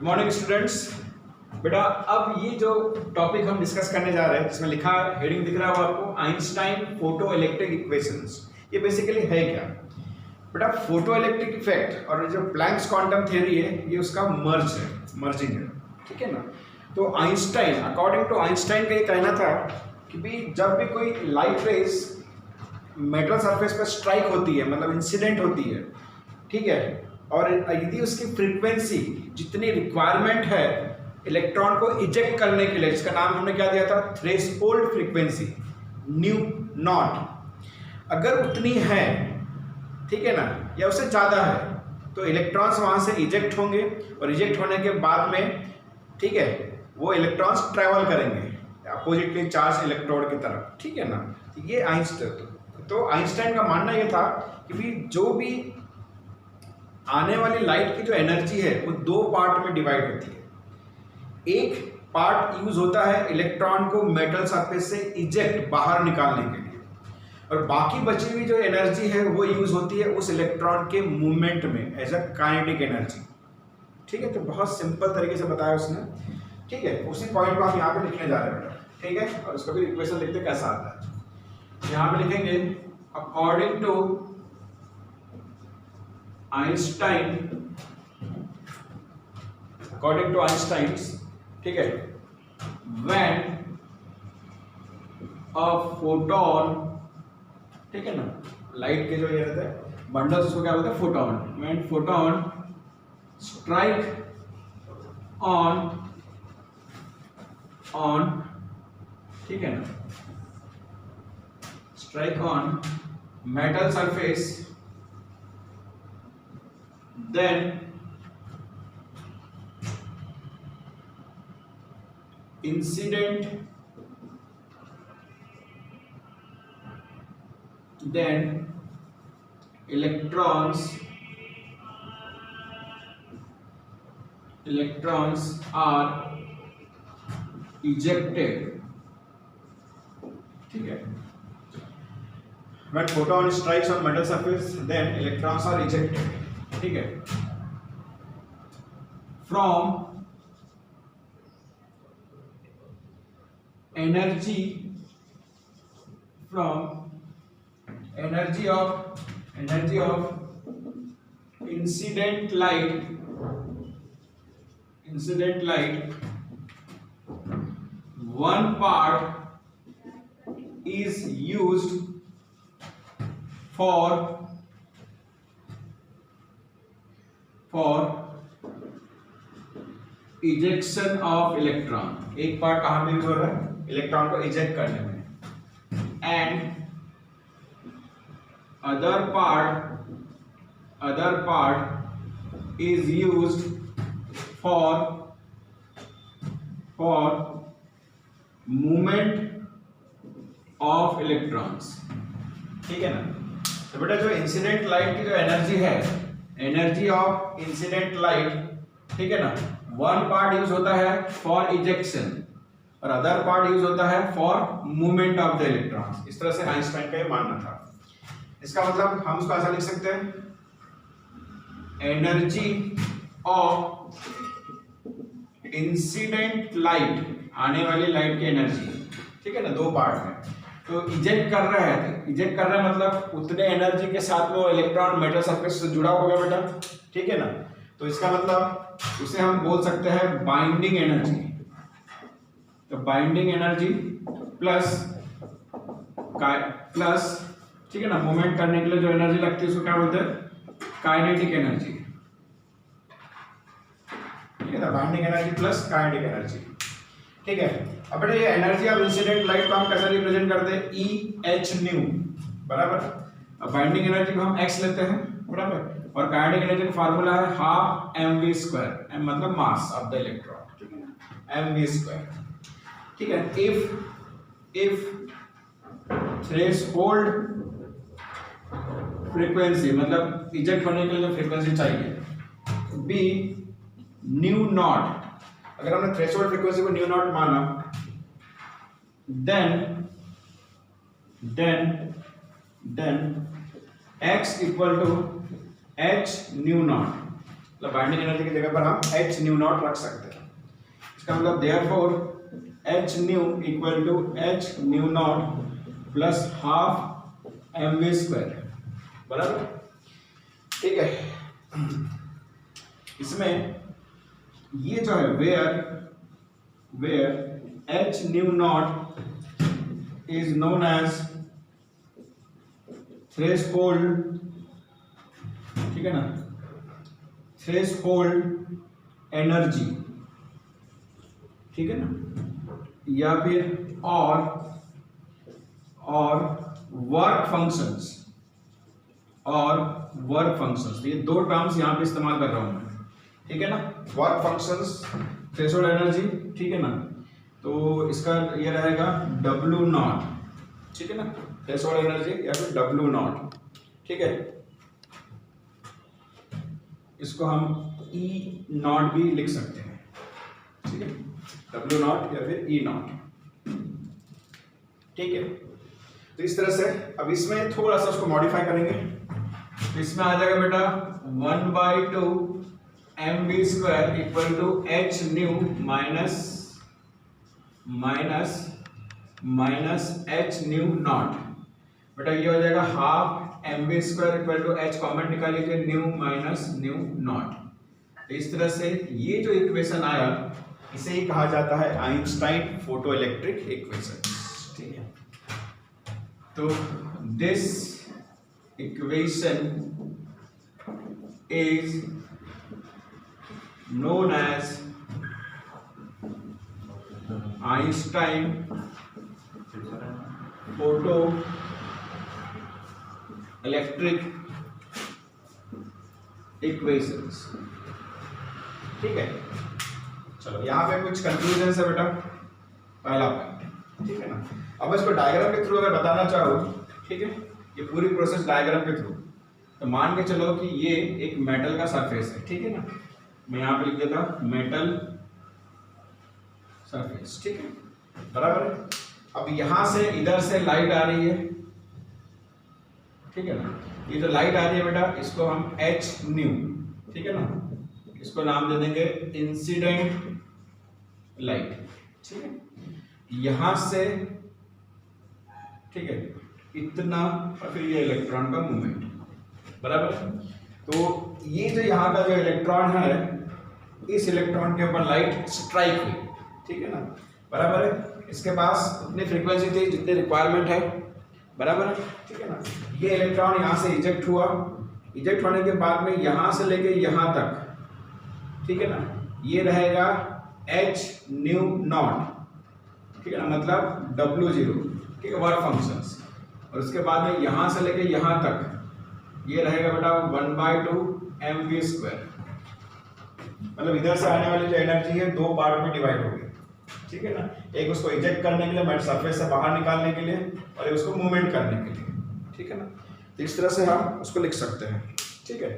Good morning students. बेटा अब ये जो टॉपिक हम डिस्कस करने जा रहे हैं जिसमें लिखा हेडिंग दिख रहा है आपको, आइंस्टाइन फोटो इलेक्ट्रिक इक्वेशंस। ये बेसिकली है क्या बेटा? फोटो इलेक्ट्रिक इफेक्ट और जो प्लैंक्स क्वांटम थ्योरी है ये उसका मर्जिंग है, ठीक है ना। तो आइंस्टाइन, अकॉर्डिंग टू आइंस्टाइन का ये कहना था कि भी जब भी कोई लाइट रेज मेटल सरफेस पर स्ट्राइक होती है, मतलब इंसिडेंट होती है, ठीक है, और यदि उसकी फ्रीक्वेंसी जितनी रिक्वायरमेंट है इलेक्ट्रॉन को इजेक्ट करने के लिए, जिसका नाम हमने क्या दिया था, थ्रेशोल्ड फ्रीक्वेंसी न्यू नॉट, अगर उतनी है, ठीक है ना, या उससे ज़्यादा है, तो इलेक्ट्रॉन्स वहाँ से इजेक्ट होंगे और इजेक्ट होने के बाद में, ठीक है, वो इलेक्ट्रॉन्स ट्रैवल करेंगे अपोजिटली चार्ज इलेक्ट्रोड की तरफ, ठीक है ना। ये आइंस्टाइन का मानना ये था कि भी जो भी आने वाली लाइट की जो एनर्जी है वो दो पार्ट में डिवाइड होती है। एक पार्ट यूज होता है इलेक्ट्रॉन को मेटल सरफेस से इजेक्ट बाहर निकालने के लिए, और बाकी बची हुई जो एनर्जी है वो यूज होती है उस इलेक्ट्रॉन के मूवमेंट में एज अ काइनेटिक एनर्जी, ठीक है। तो बहुत सिंपल तरीके से बताया उसने, ठीक है। उसी पॉइंट को हम यहाँ पे लिखने जा रहे हैं बेटा, ठीक है। और उसका भी इक्वेशन लिखते कैसा आता है, यहाँ पे लिखेंगे अकॉर्डिंग टू आइंस्टाइन, ठीक है, व्हेन अ फोटोन, ठीक है ना, लाइट के जो ये रहते हैं बंडल्स, उसको क्या बोलते हैं, photon. When photon strike on ठीक है ना, strike on metal surface, then electrons are ejected, ठीक है। When photon strikes on metal surface, then electrons are ejected, ठीक है, from energy of incident light, one part is used for ejection of electron. एक part कहां पे use हो रहा है, इलेक्ट्रॉन को इजेक्ट करने में, and other part is used for movement of electrons, ठीक है ना। तो बेटा जो इंसिडेंट लाइट की जो एनर्जी है, एनर्जी ऑफ इंसिडेंट लाइट, ठीक है ना, वन पार्ट यूज होता है फॉर इजेक्शन और अदर पार्ट यूज होता है for movement of the electrons. इस तरह से आइंस्टाइन का ये मानना था। इसका मतलब हम उसको ऐसा लिख सकते हैं, एनर्जी ऑफ इंसिडेंट लाइट, आने वाली लाइट की एनर्जी, ठीक है ना, दो पार्ट में। तो इजेक्ट कर रहा है मतलब उतने एनर्जी के साथ में वो इलेक्ट्रॉन मेटल सरफेस से जुड़ा होगा बेटा, ठीक है ना। तो इसका मतलब उसे हम बोल सकते हैं बाइंडिंग एनर्जी। तो बाइंडिंग एनर्जी प्लस, ठीक है ना, मूवमेंट करने के लिए जो एनर्जी लगती है उसको क्या बोलते हैं, काइनेटिक एनर्जी, ठीक है ना। Binding energy plus kinetic energy, ठीक है। अब बेटा ये एनर्जी ऑफ इंसिडेंट लाइट को हम कैसे रिप्रेजेंट करते हैं, EH न्यू, बराबर। अब बाइंडिंग एनर्जी को हम x लेते हैं, बराबर, और काइनेटिक एनर्जी का फार्मूला है हाफ mv², m मतलब मास ऑफ द इलेक्ट्रॉन, ठीक है ना, mv², ठीक है। इफ थ्रेशोल्ड फ्रीक्वेंसी, मतलब इजेक्ट होने के लिए जो फ्रीक्वेंसी चाहिए, बी न्यू नॉट, अगर हमने थ्रेशोल्ड फ्रीक्वेंसी को न्यू नॉट माना, then x equal to h nu naught, मतलब बाइंडिंग एनर्जी की जगह पर हम h न्यू नॉट रख सकते हैं। इसका मतलब therefore h nu equal to h nu naught plus half mv square, बराबर, ठीक है। इसमें ये जो है where h nu naught is known as threshold, ठीक है ना, थ्रेशोल्ड एनर्जी, ठीक है ना, या फिर और वर्क फंक्शंस, तो ये दो टर्म्स यहां पे इस्तेमाल कर रहा हूं मैं, ठीक है ना, वर्क फंक्शंस, थ्रेशोल्ड एनर्जी, ठीक है ना, तो इसका ये रहेगा W नॉट, ठीक है ना, थ्रेशोल्ड एनर्जी या फिर W नॉट, ठीक है। इसको हम E नॉट भी लिख सकते हैं, ठीक है, W नॉट या फिर E नॉट, ठीक है। तो इस तरह से अब इसमें थोड़ा सा उसको मॉडिफाई करेंगे, तो इसमें आ जाएगा बेटा 1/2 mv square equal to h nu minus h nu naught, बेटा ये हो जाएगा half mv square equal to h common निकाल लीजिए, न्यू माइनस न्यू नॉट। तो इस तरह से ये जो इक्वेशन आया इसे ही कहा जाता है आइंस्टाइन फोटो इलेक्ट्रिक इक्वेशन, ठीक है। तो this equation is known as Einstein photo electric equations, ठीक है। चलो यहाँ पे कुछ कंफ्यूजन है बेटा, पहला पॉइंट, ठीक है ना। अब इसको डायग्राम के थ्रू अगर बताना चाहो, ठीक है, ये पूरी प्रोसेस डायग्राम के थ्रू, तो मान के चलो कि ये एक मेटल का सरफेस है, ठीक है ना, मैं यहाँ पे लिख देता मेटल सरफेस, ठीक है, बराबर है। अब यहाँ से इधर से लाइट आ रही है, ठीक है ना, ये जो लाइट आ रही है बेटा इसको हम h न्यू, ठीक है ना, इसको नाम दे देंगे इंसिडेंट लाइट, ठीक है। यहाँ से, ठीक है, इतना और फिर ये इलेक्ट्रॉन का मूवमेंट, बराबर। तो ये जो यहाँ का जो इलेक्ट्रॉन है, इस इलेक्ट्रॉन के ऊपर लाइट स्ट्राइक हुई, ठीक है ना, बराबर है। इसके पास उतनी फ्रीक्वेंसी थी जितनी रिक्वायरमेंट है, बराबर है, ठीक है ना। ये इलेक्ट्रॉन यहाँ से इजेक्ट हुआ, इजेक्ट होने के बाद में यहाँ से लेके यहाँ तक, ठीक है ना, ये रहेगा h न्यू नॉट, ठीक है ना, मतलब W0, ठीक है, वर्क फंक्शंस। और उसके बाद में यहाँ से लेके यहाँ तक ये रहेगा बेटा 1/2 mv स्क्वायर, मतलब इधर से आने वाली जो एनर्जी है दो पार्ट में डिवाइड होगी, ठीक है ना, एक उसको इजेक्ट करने के लिए, मेटल सरफेस से बाहर निकालने के लिए, और एक उसको मूवमेंट करने के लिए, ठीक है ना। तो इस तरह से हम उसको लिख सकते हैं, ठीक है।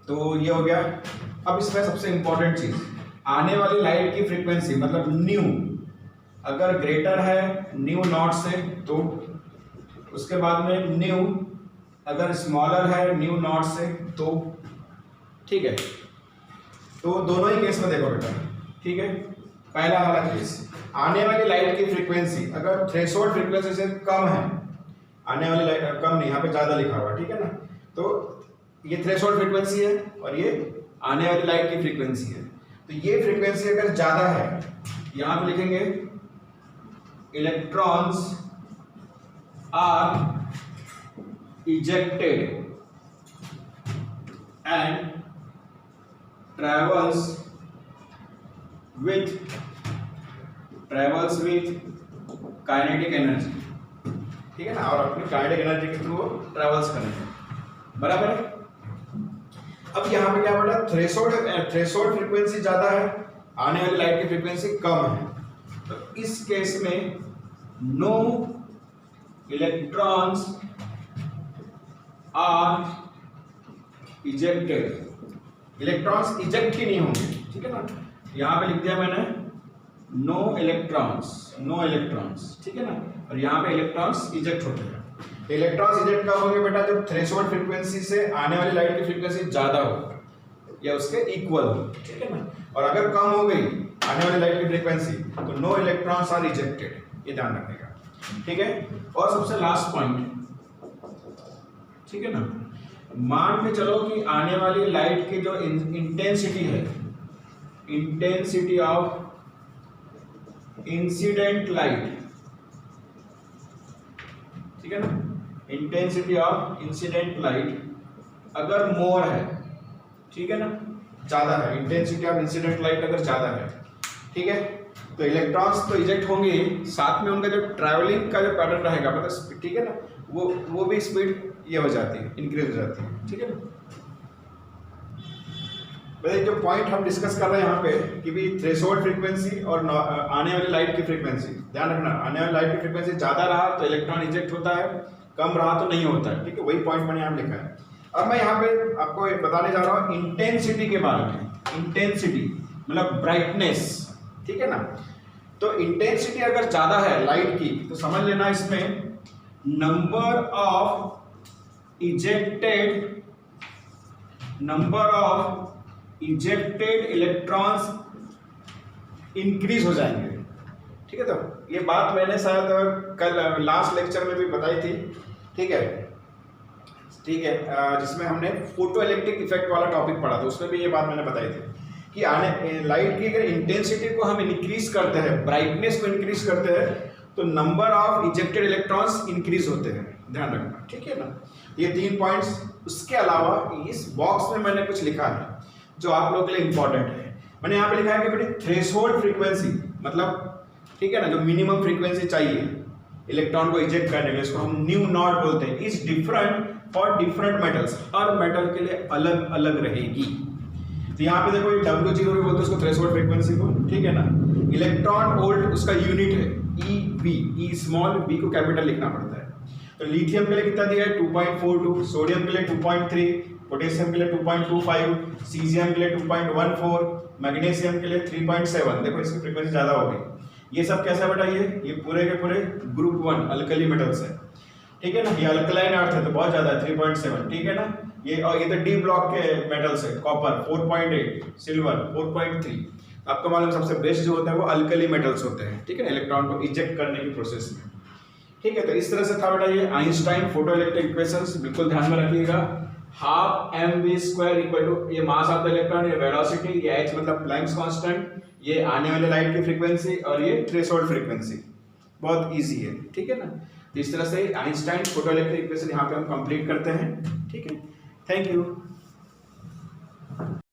तो ये हो गया। अब इसमें सबसे इंपॉर्टेंट चीज, आने वाली लाइट की फ्रीक्वेंसी मतलब न्यू अगर ग्रेटर है न्यू नॉट से, तो उसके बाद में न्यू अगर स्मॉलर है न्यू नॉट से, तो ठीक है। तो दोनों ही केस में देखो बेटा, ठीक है। पहला वाला केस, आने वाली लाइट की फ्रीक्वेंसी अगर थ्रेशोल्ड फ्रीक्वेंसी से कम है, आने वाली लाइट कम नहीं, यहाँ पे ज्यादा लिखा हुआ है, ठीक है ना, तो ये थ्रेशोल्ड फ्रीक्वेंसी है और ये आने वाली लाइट की फ्रीक्वेंसी है। तो ये फ्रीक्वेंसी अगर ज्यादा है, यहां पे लिखेंगे electrons are ejected and travels with kinetic energy, ठीक है ना, और अपनी काइनेटिक एनर्जी के थ्रू ट्रेवल्स करेंगे, बराबर है। अब यहाँ पे क्या बेटा, थ्रेशोल्ड फ्रीक्वेंसी ज्यादा है, आने वाली लाइट की फ्रीक्वेंसी कम है, तो इस केस में no electrons are ejected, electrons eject ही नहीं होंगे, ठीक है ना। यहाँ पे लिख दिया मैंने नो इलेक्ट्रॉन्स, ठीक है ना, और यहाँ पे इलेक्ट्रॉन्स इजेक्ट होते हैं। इलेक्ट्रॉन्स इजेक्ट कब होंगे बेटा, जब थ्रेशोल्ड फ्रीक्वेंसी से आने वाली लाइट की फ्रीक्वेंसी ज्यादा हो, या उसके इक्वल हो, ठीक है ना। और अगर कम हो गई आने वाली लाइट की फ्रीक्वेंसी तो नो इलेक्ट्रॉन्स आर रिजेक्टेड, ये ध्यान रखिएगा, ठीक है। और सबसे लास्ट पॉइंट, ठीक है ना, मान के चलो कि आने वाली लाइट की जो इंटेंसिटी है, इंटेंसिटी ऑफ इंसिडेंट लाइट, ठीक है ना, इंटेंसिटी ऑफ इंसिडेंट लाइट अगर मोर है, ठीक है ना, ज्यादा है, इंटेंसिटी ऑफ इंसिडेंट लाइट अगर ज्यादा है, ठीक है, तो इलेक्ट्रॉन्स तो इजेक्ट होंगे, साथ में उनका जो ट्रैवलिंग का जो पैटर्न रहेगा, मतलब ठीक है ना, वो भी स्पीड ये हो जाती है, इंक्रीज हो जाती है, ठीक है ना। जो पॉइंट हम डिस्कस कर रहे हैं यहाँ पे कि भी थ्रेशोल्ड फ्रीक्वेंसी और आने वाली लाइट की फ्रीक्वेंसी, ध्यान रखना, आने वाली लाइट की फ्रीक्वेंसी ज्यादा रहा तो इलेक्ट्रॉन इजेक्ट होता है, कम रहा तो नहीं होता है, ठीक है, वही पॉइंट मैंने यहाँ लिखा है। अब मैं यहाँ पे आपको बताने जा रहा हूँ इंटेंसिटी के बारे में। इंटेंसिटी मतलब ब्राइटनेस, ठीक है ना। तो इंटेंसिटी अगर ज्यादा है लाइट की तो समझ लेना इसमें number of ejected electrons increase हो जाएंगे, ठीक है। तो ये बात मैंने शायद कल लास्ट लेक्चर में भी बताई थी, ठीक है, जिसमें हमने फोटो इलेक्ट्रिक इफेक्ट वाला टॉपिक पढ़ा था, उसमें भी ये बात मैंने बताई थी कि आने लाइट की अगर इंटेंसिटी को हम इंक्रीज करते हैं, ब्राइटनेस को इंक्रीज करते हैं, तो number of ejected electrons increase होते हैं, ध्यान रखना, ठीक है ना। ये 3 पॉइंट्स। उसके अलावा इस बॉक्स में मैंने कुछ लिखा है जो आप लोगों के लिए इंपॉर्टेंट है। मैंने यहाँ पे लिखा है कि बेटी थ्रेशोल्ड फ्रीक्वेंसी मतलब, ठीक है ना, जो मिनिमम फ्रीक्वेंसी चाहिए इलेक्ट्रॉन को इजेक्ट करने के लिए, इसको हम न्यू नॉट बोलते हैं, is different for different metals, her metal के लिए अलग अलग रहेगी। तो यहाँ पे देखो ये W0 भी बोलते हैं उसको थ्रेशोल्ड फ्रीक्वेंसी को, ठीक है ना। इलेक्ट्रॉन वोल्ट उसका यूनिट है EV, E स्मॉल, B को कैपिटल लिखना पड़ता है। तो लिथियम के लिए कितना दिया है 2.42, सोडियम के लिए 2.3, पोटेशियम के लिए 2.25, सीजियम के लिए 2.14, मैग्नीशियम के लिए 3.7। देखो इसकी फ्रीक्वेंसी ज्यादा हो गई। ये सब कैसा बेटा, ये पूरे के पूरे ग्रुप 1 अल्कली मेटल्स है, ठीक है ना। ये अल्कलाइन अर्थ है तो बहुत ज्यादा है 3.7, ठीक है ना। ये तो डी ब्लॉक के मेटल्स है, कॉपर 4.8, सिल्वर 4.3। आपको मालूम सबसे बेस्ट जो होता है वो अल्कली मेटल्स होते हैं, ठीक है ना, इलेक्ट्रॉन को इजेक्ट करने की प्रोसेस में, ठीक है। तो इस तरह से था बेटा ये आइंस्टाइन फोटो इलेक्ट्रिक इक्वेशंस, बिल्कुल ध्यान में रखिएगा। हाफ mv² इक्वल टू ये मास ऑफ द इलेक्ट्रॉन, ये वेलोसिटी, ये h मतलब प्लैंक्स कांस्टेंट, ये आने वाले लाइट की फ्रीक्वेंसी और ये थ्रेशोल्ड फ्रीक्वेंसी, बहुत इजी है, ठीक है ना। तो इस तरह से आइंस्टाइन फोटो इलेक्ट्रिक इक्वेशन यहाँ पे हम कंप्लीट करते हैं, ठीक है। Thank you.